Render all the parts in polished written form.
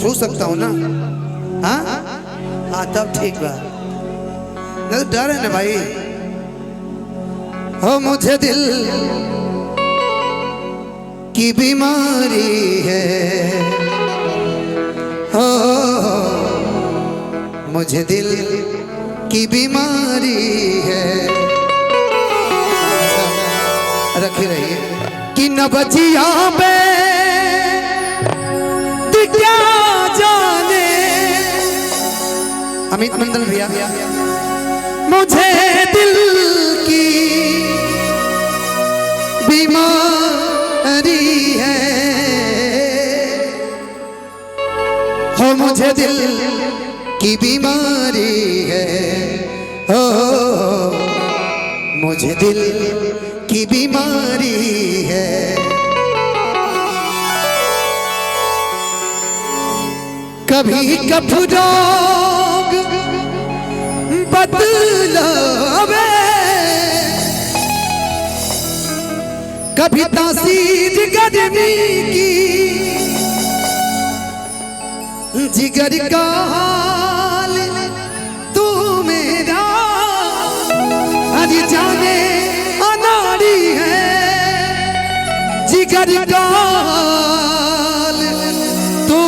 छू सकता हूँ ना? हाँ हाँ तब ठीक बा, नहीं तो डर है ना भाई। हो मुझे दिल की बीमारी है, हो मुझे दिल की बीमारी है। रखी रहिए कि न बचिया पे क्या जाने। अमित मंडल भैया, मुझे दिल की बीमारी है, हो मुझे दिल की बीमारी है, हो मुझे दिल की बीमारी है। कभी कफरोग बदलावे, कभी तासीर गर्मी की, जिगर का हाल तू मेरा हर जाने अनाड़ी है, जिगर का हाल तू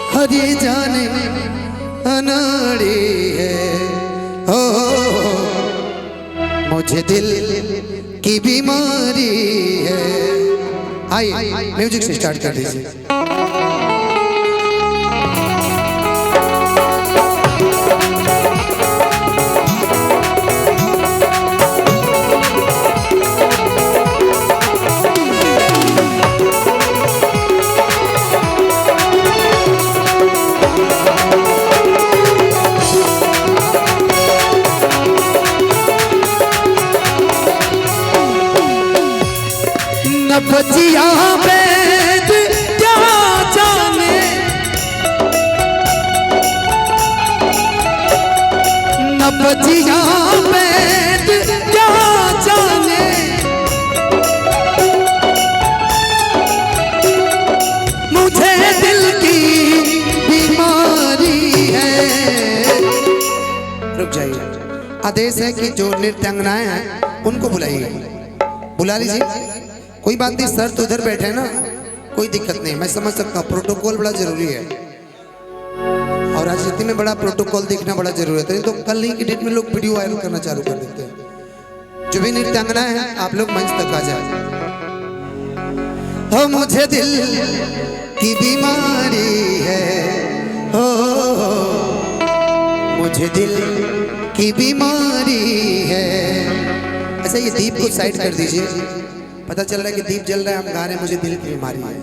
हरी जाने अनाड़ी है, हो मुझे दिल की बीमारी है। आइए म्यूजिक से स्टार्ट कर दीजिए। बचिया बैद क्या जाने, न बचिया बैद क्या जाने, मुझे दिल की बीमारी है। रुक जाइए, आदेश है कि जो नृत्यांगनाएं हैं उनको बुलाइए, बुला लीजिए। कोई बात नहीं, सर तो उधर बैठे हैं ना, कोई दिक्कत नहीं, मैं समझ सकता हूँ। प्रोटोकॉल बड़ा जरूरी है और राजनीति में बड़ा प्रोटोकॉल देखना बड़ा जरूरी है, तो कल नहीं की डेट में लोग वीडियो वायरल करना चालू कर देते हैं। जो भी नृत्यांगना है आप लोग मंच तक आ जाए। हो मुझे दिल की बीमारी है, हो मुझे दिल की बीमारी है। अच्छा ये दीप को साइड कर दीजिए, पता चल रहा है कि दीप जल रहा है, हम गा रहे हैं मुझे दिल की बीमारी है।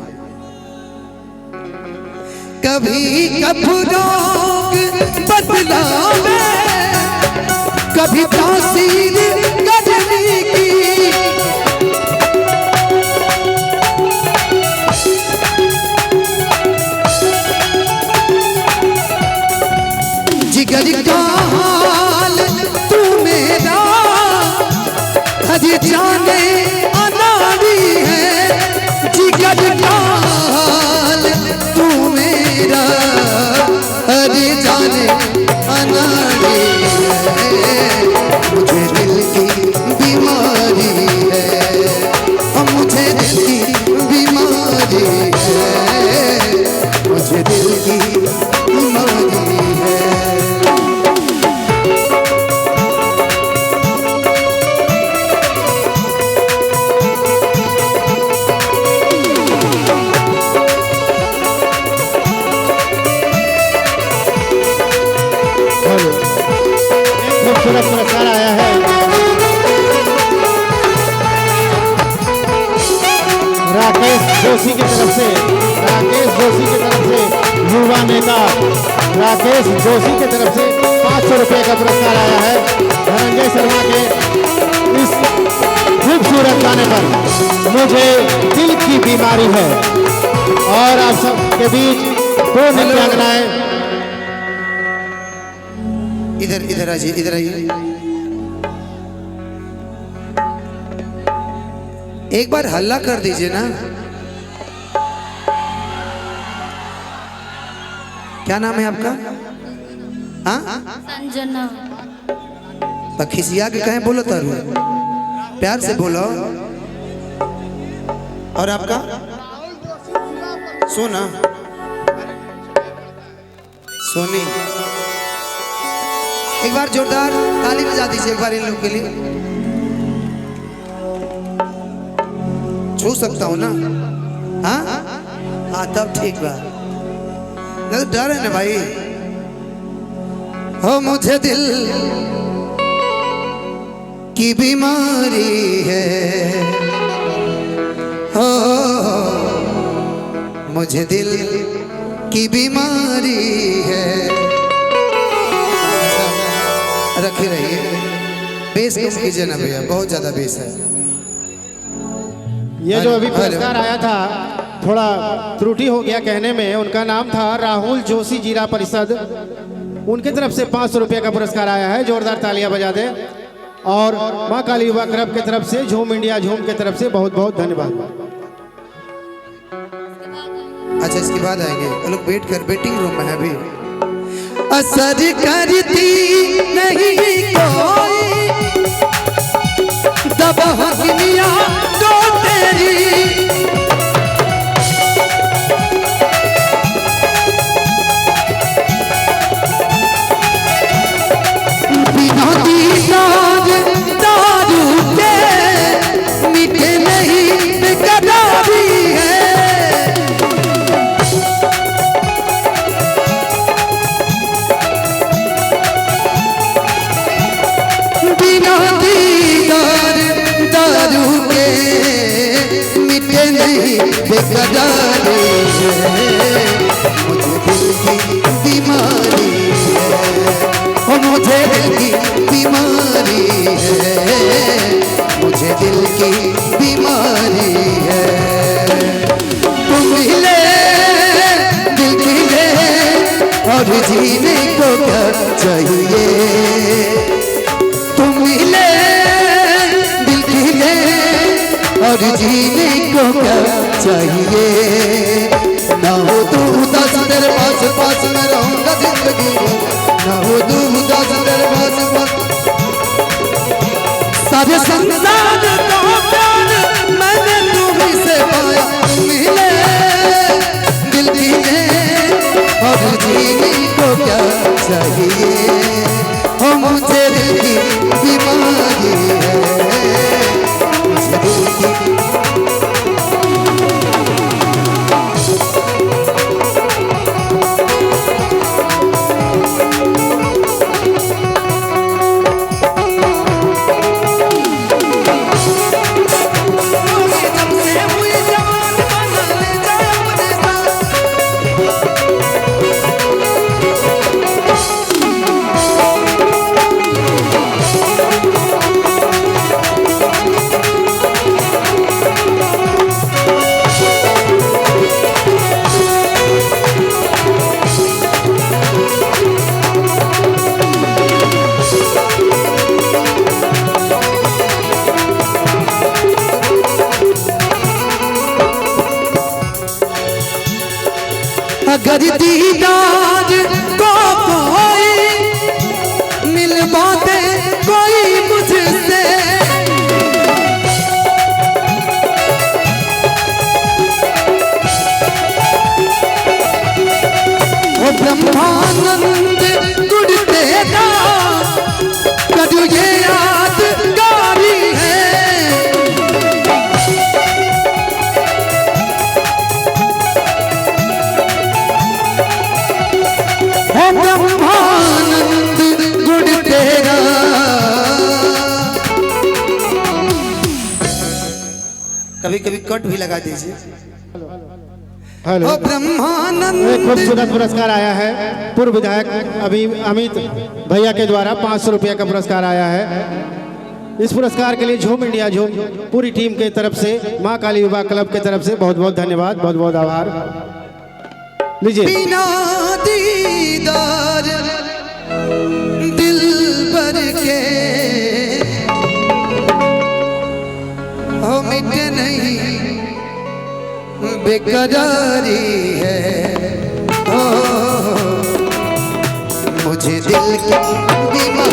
कभी कफरोग बदलावे, कभी तासीर गर्मी की, जिगर का हाल तू मेरा हर जाने अनाड़ी है, जिगर का हाल तू मेरा हर जाने अनाड़ी है, मुझे दिल की बीमारी है, मुझे दिल की बीमारी है, मुझे दिल की बीमारी है। खूबसूरत पुरस्कार आया है राकेश जोशी की तरफ से, राकेश जोशी की तरफ से, युवा नेता राकेश जोशी की तरफ से 500 रुपये का पुरस्कार आया है। धनंजय शर्मा के इस खूबसूरत गाने पर मुझे दिल की बीमारी है। और आप सबके बीच दो नृत्यांगनाएं, इधर इधर आइए, इधर आइए। एक बार हल्ला कर दीजिए ना, क्या नाम है आपका? हाँ, संजना। तो खिसिया के कहें बोलो तारू, प्यार से बोलो। और आपका? सोना, सोनी। एक बार जोरदार ताली बजा दीजिए एक बार इन लोग के लिए। छू सकता हूँ ना? हाँ हाँ, तब ठीक बा। नहीं तो डर है ना भाई। हो मुझे दिल की बीमारी है, हो मुझे दिल की बीमारी है। रखे रहिए, बेस कम कीजिए ना भैया, बहुत ज्यादा बेस है। ये जो अभी पुरस्कार आया था, थोड़ा त्रुटि हो गया कहने में। उनका नाम था राहुल जोशी जिला परिषद। उनके तरफ से 500 रुपये का पुरस्कार आया है। जोरदार तालियां बजा दें। और माँ काली युवा क्लब की तरफ से, झूम इंडिया झूम की तरफ से बहुत बहुत धन्यवाद। अच्छा, इसके बाद आएंगे वो लोग। वेट कर, वेटिंग रूम में है अभी। असर करती नहीं कोई दबहनिया तो तेरी, बिना दीदार दारू के मीठे नहीं बेकरारी है। बिना दीदार दारू के मीठे नहीं बेकरारी है। मुझे दिल की बीमारी है, मुझे दिल की बीमारी है, मुझे दिल की बीमारी है। तुम मिले दिल की ले और जीने को क्या चाहिए। तुम मिले दिल की ले और जीने को क्या चाहिए। ना हो तू उदास तेरे पास पास में रहूंगा जिंदगी में, ना हो तू उदास तेरे पास पास। सारे संसार का प्यार मैंने तुम्हीं से पाया। तुम मिले दिल की ले और जीने को क्या चाहिए। हो मुझे दिल की बीमारी है, मुझे दिल की। अगर दीदार को कोई मिलवा दे कोई मुझसे, वो ब्रह्मानंद गुड़ तेरा कदू ये यादगारी है। ब्रह्मानंद गुड़ तेरा। कभी कभी कट भी लगा दीजिए। हेलो, ब्रह्मानंद। एक खूबसूरत पुरस्कार आया है पूर्व विधायक अमित भैया के द्वारा। 500 रुपये का पुरस्कार आया है। इस पुरस्कार के लिए झूम इंडिया झूम पूरी टीम के तरफ से, माँ काली युवा क्लब के तरफ से बहुत बहुत धन्यवाद, बहुत बहुत आभार। लीजिए। बिना दीदार दिल भर के हो मिटे नहीं बेकरारी है। हो मुझे दिल की बीमारी